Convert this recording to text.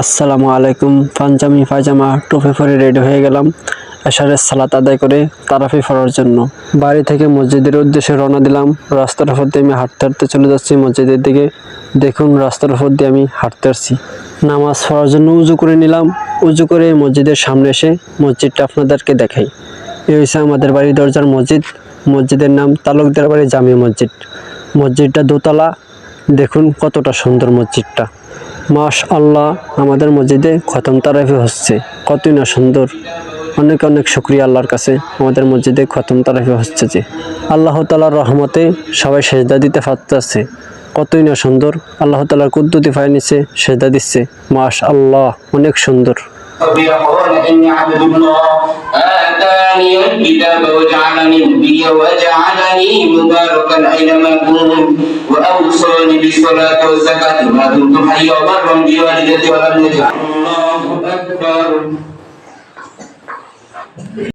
আসসালামু আলাইকুম। পাঞ্জাবি পায়জামা টুপি পরে রেডি হয়ে গেলাম এশারের সালাত আদায় করে তারাফি পড়ার জন্য। বাড়ি থেকে মসজিদের উদ্দেশ্যে রওনা দিলাম। রাস্তার উপর দিয়ে আমি হাঁটতে হাঁটতে চলে যাচ্ছি মসজিদের দিকে। দেখুন রাস্তার উপর দিয়ে আমি হাঁটতে আসছি। নামাজ পড়ার জন্য উজু করে নিলাম। উজু করে মসজিদের সামনে এসে মসজিদটা আপনাদেরকে দেখাই। এই হচ্ছে আমাদের বাড়ির দরজার মসজিদ। মসজিদের নাম তালুকদার বাড়ি জামি মসজিদ। মসজিদটা দোতলা। দেখুন কতটা সুন্দর মসজিদটা। মাশাআল্লাহ, আমাদের মসজিদে খতম তারাফি হচ্ছে, কতই না সুন্দর। অনেক অনেক শুকরিয়া আল্লাহর কাছে, আমাদের মসজিদে খতম তারাফি হচ্ছে যে। আল্লাহ তাআলার রহমতে সবাই সেজদা দিতে পারতেছে, কতই না সুন্দর। আল্লাহ তাআলার কুদরতি পায়ে নিচে সেজদা দিচ্ছে। মাশাআল্লাহ, অনেক সুন্দর। يقول إني عبد الله آتاني الكتاب وجعلني نبيا وجعلني مباركا أينما كنت وأوصاني بالصلاة والزكاة ما دمت حيا وبرا بوالدتي ولم يجعل الله أكبر.